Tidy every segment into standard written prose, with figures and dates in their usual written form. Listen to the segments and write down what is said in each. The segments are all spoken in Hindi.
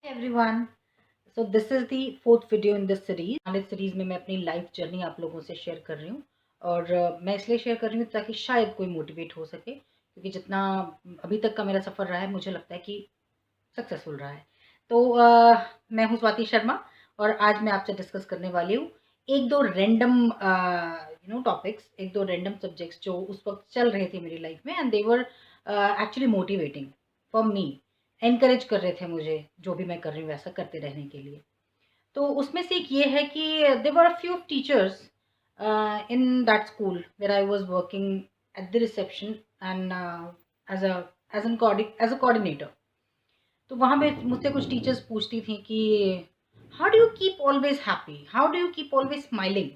Everyone. So this is the fourth video in this series. इस सीरीज में मैं अपनी लाइफ जर्नी आप लोगों से शेयर कर रही हूँ और मैं इसलिए शेयर कर रही हूँ ताकि शायद कोई मोटिवेट हो सके, क्योंकि जितना अभी तक का मेरा सफ़र रहा है मुझे लगता है कि सक्सेसफुल रहा है। तो मैं हूँ स्वाति शर्मा और आज मैं आपसे डिस्कस करने वाली हूँ एक दो रैंडम टॉपिक्स, एक दो रैंडम सब्जेक्ट्स जो उस वक्त चल रहे थे मेरी लाइफ में and they were actually motivating for me. Encourage कर रहे थे मुझे जो भी मैं कर रही हूँ वैसा करते रहने के लिए। तो उसमें से एक ये है कि there were a few teachers in that school where I was working at the reception and as a as a coordinator. तो वहाँ पे मुझसे कुछ टीचर्स पूछती थी कि how do you keep always happy, how do you keep always smiling.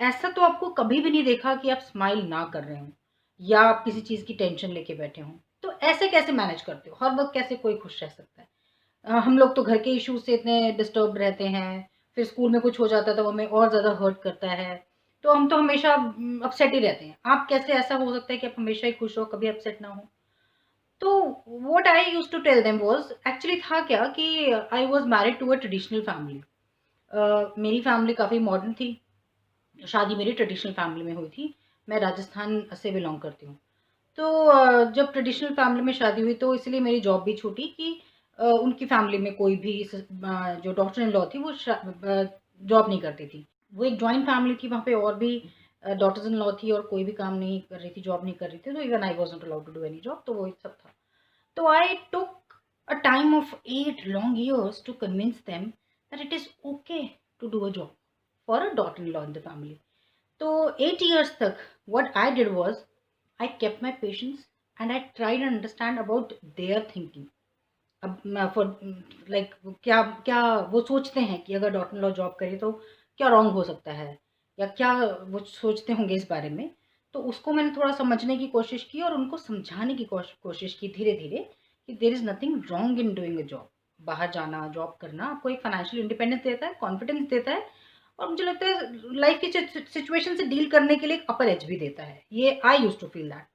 ऐसा तो आपको कभी भी नहीं देखा कि आप स्माइल ना कर रहे हो या आप किसी चीज़ की टेंशन लेके बैठे हो। तो ऐसे कैसे मैनेज करते हो, हर वक्त कैसे कोई खुश रह सकता है। हम लोग तो घर के इश्यूज से इतने डिस्टर्ब रहते हैं, फिर स्कूल में कुछ हो जाता है तो हमें और ज़्यादा हर्ट करता है। तो हम तो हमेशा अपसेट ही रहते हैं। आप कैसे, ऐसा हो सकता है कि आप हमेशा ही खुश हो, कभी अपसेट ना हो। तो what I used to tell them was, actually था क्या कि I was married to a traditional family. मेरी फैमिली काफ़ी मॉडर्न थी। शादी मेरी ट्रेडिशनल फैमिली में हुई थी। मैं राजस्थान से बिलोंग करती हूँ। तो जब ट्रेडिशनल फैमिली में शादी हुई तो इसलिए मेरी जॉब भी छूटी कि उनकी फैमिली में कोई भी जो डॉटर इन लॉ थी वो जॉब नहीं करती थी। वो एक जॉइंट फैमिली थी, वहाँ पे और भी डॉटर्स इन लॉ थी और कोई भी काम नहीं कर रही थी, जॉब नहीं कर रही थी। तो even I was not allowed to do any job, तो वो सब था। तो I took a time off 8 long years to convince them that it is okay to do a job for a daughter-in-law in the family. तो 8 years तक what I did was I kept my patience and I tried to understand about their thinking. अब मैं फॉर लाइक क्या क्या वो सोचते हैं कि अगर डॉटर इन लॉ जॉब करे तो क्या रॉन्ग हो सकता है, या क्या वो सोचते होंगे इस बारे में। तो उसको मैंने थोड़ा समझने की कोशिश की और उनको समझाने की कोशिश की धीरे धीरे कि there is nothing wrong in doing a job. बाहर जाना, जॉब करना आपको एक फाइनेंशियल इंडिपेंडेंस देता है, कॉन्फिडेंस देता है और मुझे लगता है लाइफ की सिचुएशन से डील करने के लिए एक अपर एज भी देता है। ये आई यूज टू फील दैट।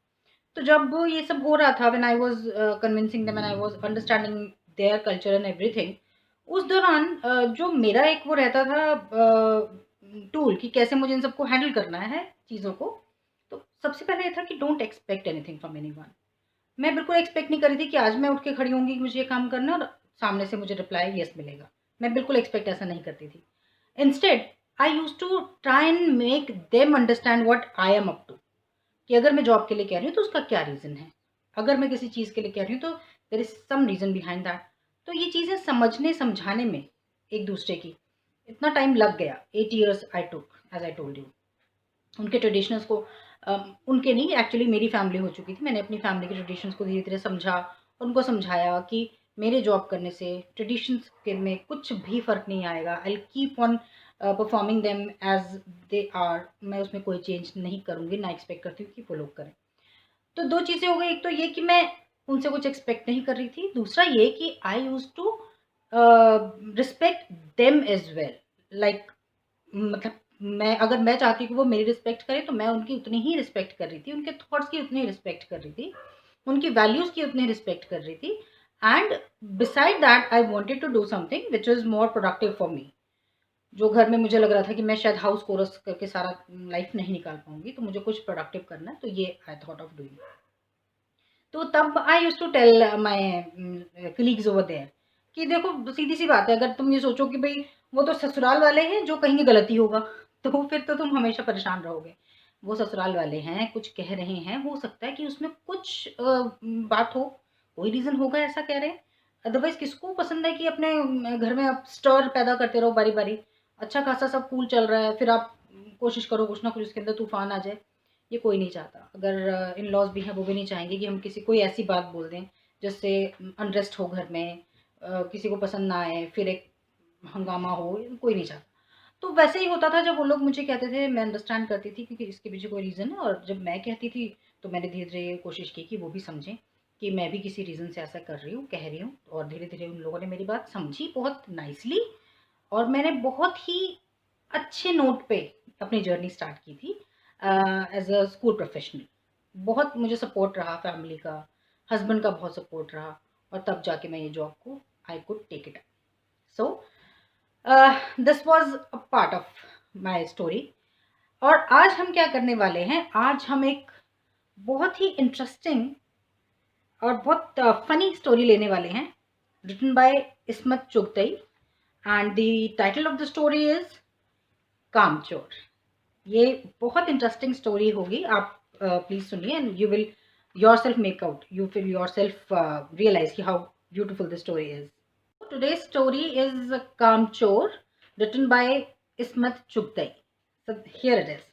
तो जब ये सब हो रहा था, when I was convincing them and I was understanding their culture and everything, उस दौरान जो मेरा एक वो रहता था टूल कि कैसे मुझे इन सबको हैंडल करना है चीज़ों को। तो सबसे पहले ये था कि don't expect anything from anyone. मैं बिल्कुल एक्सपेक्ट नहीं कर रही थी कि आज मैं उठ के खड़ी होंगी कि मुझे ये काम करना है और सामने से मुझे रिप्लाई यस मिलेगा। मैं बिल्कुल एक्सपेक्ट ऐसा नहीं करती थी। Instead I used to try and make them understand what I am up to, कि अगर मैं जॉब के लिए कह रही हूँ तो उसका क्या रीज़न है। अगर मैं किसी चीज़ के लिए कह रही हूँ तो there is some reason behind that. तो ये चीज़ें समझने समझाने में एक दूसरे की इतना टाइम लग गया। 8 years I took, as I told you. उनके ट्रेडिशंस को उनके नहीं, एक्चुअली मेरी फैमिली हो चुकी थी। मैंने अपनी फैमिली के ट्रेडिशंस को धीरे धीरे समझा और उनको समझाया कि मेरे जॉब करने से ट्रेडिशंस के में कुछ भी फ़र्क नहीं आएगा। I keep on performing them as they are. मैं उसमें कोई चेंज नहीं करूँगी, ना एक्सपेक्ट करती हूँ कि वो लोग करें। तो 2 चीज़ें हो गई, एक तो ये कि मैं उनसे कुछ एक्सपेक्ट नहीं कर रही थी, दूसरा ये कि I used to respect them as well. Like मतलब मैं चाहती हूँ कि वो मेरी रिस्पेक्ट करें तो मैं उनकी उतनी ही रिस्पेक्ट कर रही थी, उनके थॉट्स की उतनी रिस्पेक्ट कर रही थी, उनकी वैल्यूज़ की उतनी रिस्पेक्ट कर रही थी। And beside that I wanted to do something which is more productive for me. जो घर में मुझे लग रहा था कि मैं शायद हाउस कोर्स करके सारा लाइफ नहीं निकाल पाऊँगी, तो मुझे कुछ प्रोडक्टिव करना है, तो ये आई थॉट ऑफ डूइंग। तो तब I used to tell my colleagues over there कि देखो सीधी-सी बात है, अगर तुम ये सोचो कि भई वो तो ससुराल वाले हैं, जो कहेंगे गलत ही होगा, तो फिर तो तुम हमेशा परेशान रहोगे। वो ससुराल वाले हैं, कुछ कह रहे हैं, हो सकता है कि उसमें कुछ बात हो, कोई रीज़न होगा ऐसा कह रहे हैं। अदरवाइज़ किसको पसंद है कि अपने घर में आप स्टर पैदा करते रहो बारी-बारी। अच्छा खासा सब कूल चल रहा है, फिर आप कोशिश करो कुछ ना कुछ उसके अंदर तूफ़ान आ जाए। ये कोई नहीं चाहता। अगर इन-लॉज़ भी हैं, वो भी नहीं चाहेंगे कि हम किसी कोई ऐसी बात बोल दें जिससे अनरेस्ट हो घर में, किसी को पसंद ना आए, फिर एक हंगामा हो, कोई नहीं चाहता। तो वैसे ही होता था जब वो लोग मुझे कहते थे, मैं अंडरस्टैंड करती थी क्योंकि इसके पीछे कोई रीज़न है, और जब मैं कहती थी तो मैंने धीरे-धीरे कोशिश की कि वो भी समझें कि मैं भी किसी रीज़न से ऐसा कर रही हूँ, कह रही हूँ। और धीरे-धीरे उन लोगों ने मेरी बात समझी बहुत नाइसली और मैंने बहुत ही अच्छे नोट पे अपनी जर्नी स्टार्ट की थी एज़ अ स्कूल प्रोफेशनल। बहुत मुझे सपोर्ट रहा फैमिली का, हस्बैंड का बहुत सपोर्ट रहा और तब जाके मैं ये जॉब को I could take it up. So this was a part of my story. और आज हम क्या करने वाले हैं, आज हम एक बहुत ही इंटरेस्टिंग और बहुत फनी स्टोरी लेने वाले हैं, written by Ismat Chughtai, and the title of the story is Kamchor. ये बहुत इंटरेस्टिंग स्टोरी होगी, आप प्लीज सुनिए and you will yourself make out, you will yourself realize how beautiful the story is. Today's story is Kamchor, written by Ismat Chugtai. So here it is.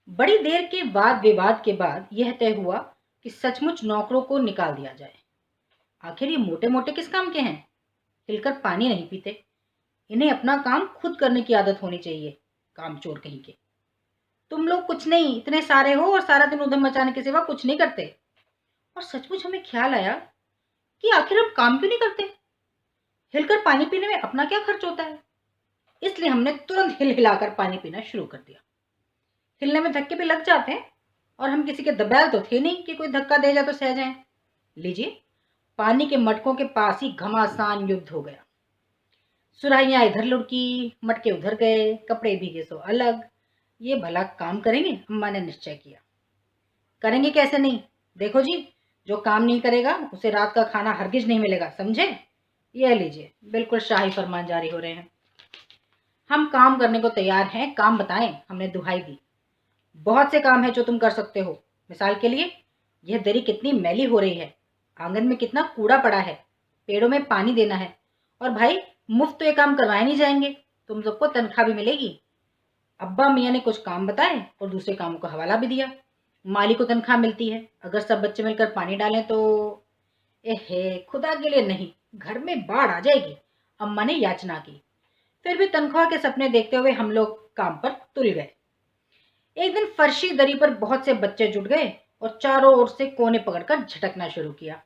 बड़ी देर के वाद विवाद के बाद यह तय हुआ कि सचमुच नौकरों को निकाल दिया जाए। आखिर ये मोटे मोटे किस काम के हैं, हिलकर पानी नहीं पीते, इन्हें अपना काम खुद करने की आदत होनी चाहिए, कामचोर कहीं के। तुम लोग कुछ नहीं, इतने सारे हो और सारा दिन उधम मचाने के सिवा कुछ नहीं करते। और सचमुच हमें ख्याल आया कि आखिर हम काम क्यों नहीं करते, हिलकर पानी पीने में अपना क्या खर्च होता है। इसलिए हमने तुरंत हिल हिलाकर पानी पीना शुरू कर दिया। हिलने में धक्के भी लग जाते हैं और हम किसी के दबैल तो थे नहीं कि कोई धक्का दे जाए तो सह जाए। लीजिए, पानी के मटकों के पास ही घमासान युद्ध हो गया। सुराहियां इधर लुढ़की, मटके उधर गए, कपड़े भीगे सो अलग। ये भला काम करेंगे, अम्मा ने निश्चय किया। करेंगे कैसे नहीं, देखो जी, जो काम नहीं करेगा उसे रात का खाना हरगिज नहीं मिलेगा, समझे। यह लीजिए, बिल्कुल शाही फरमान जारी हो रहे हैं। हम काम करने को तैयार हैं, काम बताएं, हमने दुहाई दी। बहुत से काम है जो तुम कर सकते हो। मिसाल के लिए, यह दरी कितनी मैली हो रही है, आंगन में कितना कूड़ा पड़ा है, पेड़ों में पानी देना है। और भाई, मुफ्त तो ये काम करवाए नहीं जाएंगे, तुम सबको तनख्वाह भी मिलेगी। अब्बा मियाँ ने कुछ काम बताए और दूसरे कामों का हवाला भी दिया। माली को तनख्वाह मिलती है, अगर सब बच्चे मिलकर पानी डालें तो। एहे, खुदा के लिए नहीं, घर में बाढ़ आ जाएगी, अम्मा ने याचना की। फिर भी तनख्वाह के सपने देखते हुए हम लोग काम पर तुल गए। एक दिन फर्शी दरी पर बहुत से बच्चे जुट गए और चारों ओर से कोने पकड़कर झटकना शुरू किया।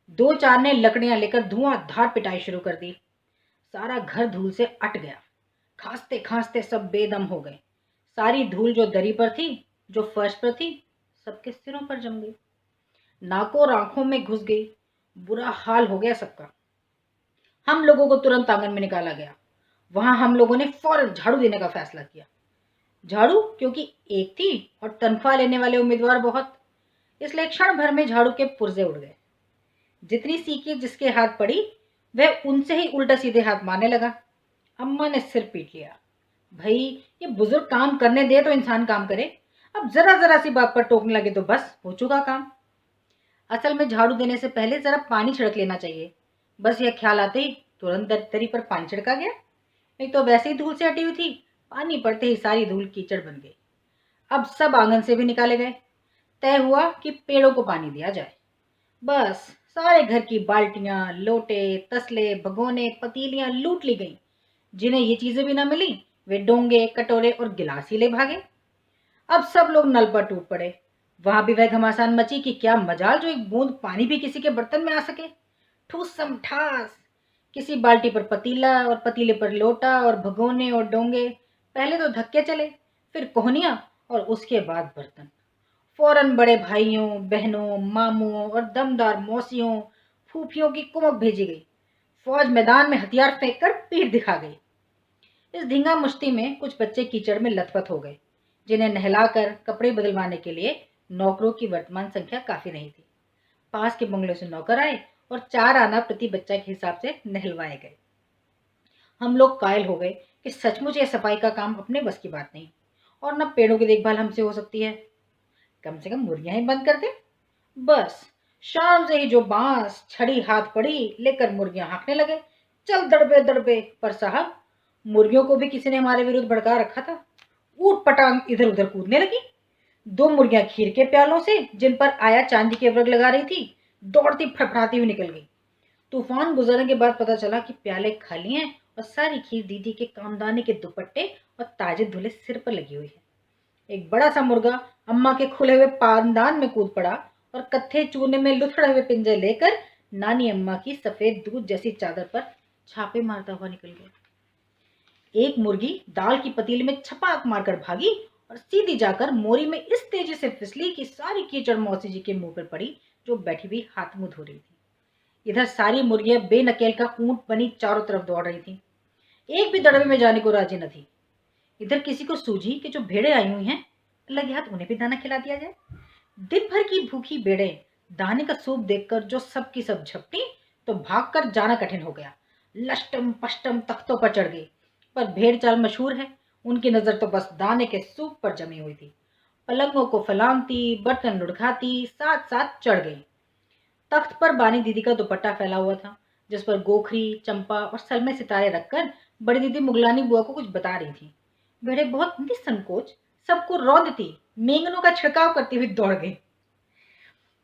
दो चार ने लकड़ियां लेकर धुआंधार पिटाई शुरू कर दी। सारा घर धूल से अट गया। खांसते खांसते सब बेदम हो गए। सारी धूल जो दरी पर थी, जो फर्श पर थी, सबके सिरों पर जम गई, नाकों और आंखों में घुस गई। बुरा हाल हो गया सबका। हम लोगों को तुरंत आंगन में निकाला गया। वहां हम लोगों ने फौरन झाड़ू देने का फैसला किया। झाड़ू क्योंकि एक थी और तनख्वाह लेने वाले उम्मीदवार बहुत, इसलिए क्षण भर में झाड़ू के पुर्जे उड़ गए। जितनी सीकी जिसके हाथ पड़ी, वह उनसे ही उल्टा सीधे हाथ मारने लगा। अम्मा ने सिर पीट लिया। भाई, ये बुजुर्ग काम करने दे तो इंसान काम करे, अब जरा जरा सी बात पर टोकने लगे तो बस हो चुका काम। असल में झाड़ू देने से पहले जरा पानी छिड़क लेना चाहिए। बस यह ख्याल आते ही तुरंत दरी पर पानी छिड़का गया। नहीं तो वैसे ही धूल से हटी हुई थी, पानी पड़ते ही सारी धूल कीचड़ बन गई। अब सब आंगन से भी निकाले गए। तय हुआ कि पेड़ों को पानी दिया जाए। बस सारे घर की बाल्टियां, लोटे, तसले, भगोने, पतीलियां लूट ली गईं। जिन्हें ये चीजें भी ना मिली, वे डोंगे, कटोरे और गिलास ही ले भागे। अब सब लोग नल पर टूट पड़े। वहां भी वह घमासान मची कि क्या मजाल जो एक बूंद पानी भी किसी के बर्तन में आ सके। ठूसम ठास, किसी बाल्टी पर पतीला और पतीले पर लोटा और भगोने और डोंगे। पहले तो धक्के चले, फिर कोहनियां और उसके बाद बर्तन। फौरन बड़े भाइयों, बहनों, मामुओं और दमदार मौसियों, फूफियों की कुमक भेजी गई। फौज मैदान में हथियार फेंक कर पीठ दिखा गई। इस धींगा मुश्ती में कुछ बच्चे कीचड़ में लथपथ हो गए, जिन्हें नहलाकर कपड़े बदलवाने के लिए नौकरों की वर्तमान संख्या काफी नहीं थी। पास के बंगलों से नौकर आए और 4 आना प्रति बच्चा के हिसाब से नहलवाए गए। हम लोग कायल हो गए कि सचमुच ये सफाई का काम अपने बस की बात नहीं, और न पेड़ों की देखभाल हमसे हो सकती है। कम से कम मुर्गियां ही बंद कर दे। बस शाम से ही जो बांस छड़ी हाथ पड़ी, लेकर मुर्गियां हाँकने लगे, चल दड़बे दड़बे। पर साहब, मुर्गियों को भी किसी ने हमारे विरुद्ध भड़का रखा था। ऊट पटांग इधर उधर कूदने लगी। 2 मुर्गियां खीर के प्यालों से, जिन पर आया चांदी के व्रग लगा रही थी, दौड़ती फड़फड़ाती हुई निकल गई। तूफान गुजरने के बाद पता चला कि प्याले खाली हैं और सारी खीर दीदी के कामदानी के दुपट्टे और ताजे धुले सिर पर लगी हुई है। एक बड़ा सा मुर्गा अम्मा के खुले हुए पानदान में कूद पड़ा और कत्थे चूने में लुथड़े हुए पिंजरे लेकर नानी अम्मा की सफेद दूध जैसी चादर पर छापे मारता हुआ निकल गया। एक मुर्गी दाल की पतीली में छपाक मारकर भागी और सीधी जाकर मोरी में इस तेजी से फिसली कि सारी कीचड़ मौसी जी के मुंह पर पड़ी, जो बैठी हुई हाथ मुंह धो रही थी। इधर सारी मुर्गियां बेनकेल का ऊंट बनी चारों तरफ दौड़ रही थी, एक भी दड़बे में जाने को राजी न थी। इधर किसी को सूझी कि जो भेड़ें आई हुई हैं, लगे हाथ उन्हें भी दाना खिला दिया जाए। दिन भर की भूखी भेड़ें दाने का सूप देखकर जो सब की सब झपटी तो भागकर जाना कठिन हो गया। लष्टम पष्टम तख्तों पर चढ़ गई, पर भेड़ चाल मशहूर है, उनकी नजर तो बस दाने के सूप पर जमी हुई थी। पलंगों को फलांगती, बर्तन लुढ़काती साथ साथ चढ़ गई। तख्त पर बानी दीदी का दुपट्टा फैला हुआ था, जिस पर गोखरी, चंपा और सलमे सितारे रखकर बड़ी दीदी मुगलानी बुआ को कुछ बता रही थी। भेड़े बहुत निसंकोच सबको रौंदती मेंगनों का छिड़काव करती हुई दौड़ गई।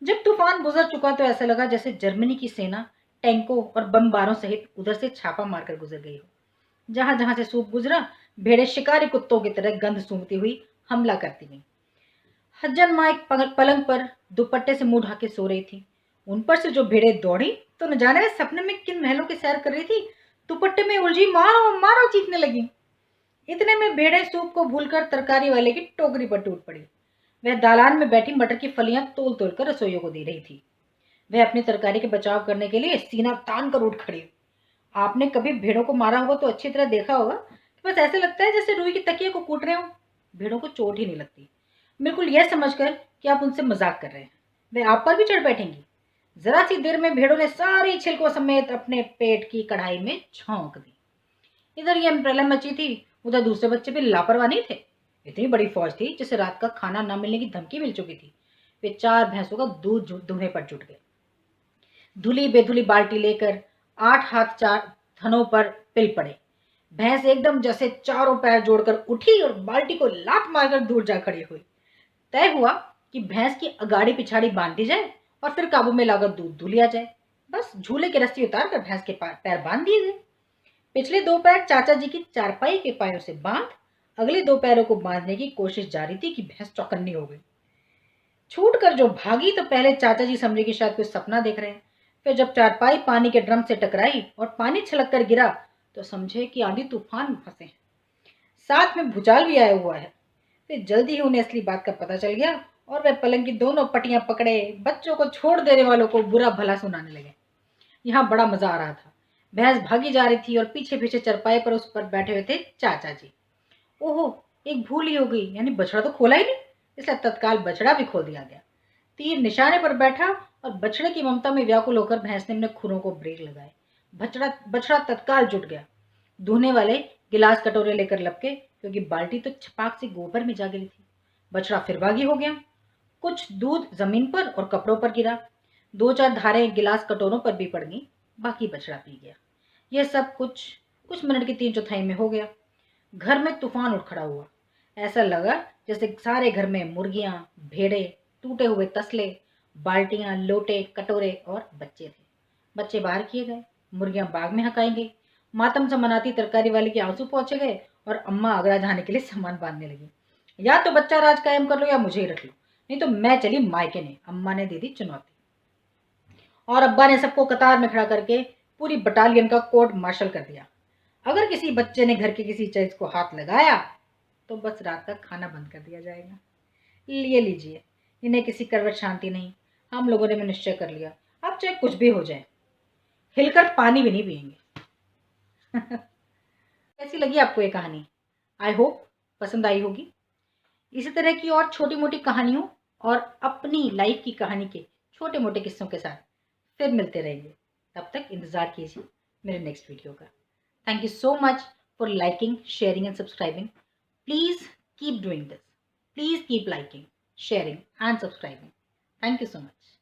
जब तूफान गुजर चुका तो ऐसा लगा जैसे जर्मनी की सेना टैंकों और बमबारों सहित उधर से छापा मारकर गुजर गई हो। जहां जहां से सूप गुजरा, भेड़े शिकारी कुत्तों की तरह गंध सूंघती हुई हमला करती गई। हज्जन माँ एक पलंग पर दुपट्टे से मुंह ढाके सो रही थी। उन पर से जो भेड़े दौड़ी तो न जाने वे सपने में किन महलों की सैर कर रही थी, दुपट्टे में उलझी मारो मारो चीखने लगी। इतने में भेड़े सूप को भूलकर तरकारी वाले की टोकरी पर टूट पड़ी। वह दालान में बैठी मटर की फलियां तोल तोल कर रसोइयों को दे रही थी। वह अपनी तरकारी के बचाव करने के लिए सीना तान कर उठ खड़ी। आपने कभी भेड़ों को मारा होगा तो अच्छी तरह देखा होगा कि बस ऐसे लगता है जैसे रुई की तकिए को कूट रहे हो। भेड़ों को चोट ही नहीं लगती, बिल्कुल यह समझकर कि आप उनसे मजाक कर रहे हैं। वे आप पर भी चढ़ बैठेंगी। जरा सी देर में भेड़ों ने सारी छिलकों समेत अपने पेट की कढ़ाई में झोंक दी। इधर ये प्रलय मची थी, उधर दूसरे बच्चे भी लापरवाह नहीं थे। इतनी बड़ी फौज थी जिसे रात का खाना न मिलने की धमकी मिल चुकी थी। वे 4 भैंसों का दूध दूहने पर जुट गए। धुली बेधुली बाल्टी लेकर 8 हाथ 4 थनों पर पिल पड़े। भैंस एकदम जैसे चारों पैर जोड़कर उठी और बाल्टी को लात मारकर दूर जा खड़ी हुई। तय हुआ कि भैंस की अगाड़ी पिछाड़ी बांध दी जाए और फिर काबू में लाकर दूध धु लिया जाए। बस झूले की रस्सी उतार कर भैंस के पैर बांध दिए गए। पिछले 2 पैर चाचा जी की चारपाई के पायों से बांध अगले 2 पैरों को बांधने की कोशिश जारी थी कि भैंस चौकन्नी हो गई। छूट कर जो भागी तो पहले चाचा जी समझे कि शायद कोई सपना देख रहे हैं। फिर जब चारपाई पानी के ड्रम से टकराई और पानी छलक कर गिरा तो समझे कि आंधी तूफान में फंसे हैं, साथ में भूचाल भी आया हुआ है। फिर जल्दी ही उन्हें असली बात का पता चल गया और वे पलंग की दोनों पटियां पकड़े बच्चों को छोड़ देने वालों को बुरा भला सुनाने लगे। यहाँ बड़ा मजा आ रहा था। भैंस भागी जा रही थी और पीछे पीछे चरपाई पर उस पर बैठे हुए थे चाचा जी। ओहो, एक भूल ही हो गई, यानी बछड़ा तो खोला ही नहीं, इसलिए तत्काल बछड़ा भी खोल दिया गया। तीर निशाने पर बैठा और बछड़े की ममता में व्याकुल होकर भैंस ने अपने खुरों को ब्रेक लगाए। बछड़ा तत्काल जुट गया। धोने वाले गिलास कटोरे लेकर लपके, क्योंकि बाल्टी तो छपाक से गोबर में जा गिरी थी। बछड़ा फिर बागी हो गया। कुछ दूध जमीन पर और कपड़ों पर गिरा। 2-4 धारें गिलास कटोरों पर भी पड़ गई। बाकी बछड़ा पी गया। यह सब कुछ मिनट की 3/4 में हो गया। घर में तूफान उठ खड़ा हुआ। ऐसा लगा जैसे सारे घर में मुर्गियां, भेड़े, टूटे हुए तसले, बाल्टियां, लोटे, कटोरे और बच्चे थे। बच्चे बाहर किए गए, मुर्गियां बाग में हकाई गई, मातम से मनाती तरकारी वाले के आंसू पहुंचे गए और अम्मा आगरा जाने के लिए सामान बांधने लगी। या तो बच्चा राज कायम कर लो या मुझे ही रख लो, नहीं तो मैं चली मायके ने, अम्मा ने दे दी चुनौती। और अब्बा ने सबको कतार में खड़ा करके पूरी बटालियन का कोर्ट मार्शल कर दिया। अगर किसी बच्चे ने घर के किसी चीज को हाथ लगाया तो बस रात का खाना बंद कर दिया जाएगा। लिए लीजिए, इन्हें किसी करवट शांति नहीं। हम लोगों ने निश्चय कर लिया, अब चाहे कुछ भी हो जाए, हिलकर पानी भी नहीं पिएंगे। कैसी लगी आपको ये कहानी? आई होप पसंद आई होगी। इसी तरह की और छोटी मोटी कहानियों और अपनी लाइफ की कहानी के छोटे मोटे किस्सों के साथ फिर मिलते रहेंगे। तब तक इंतजार कीजिए मेरे नेक्स्ट वीडियो का। Thank you so much for liking, sharing and subscribing. Please keep doing this. Please keep liking, sharing and subscribing. Thank you so much.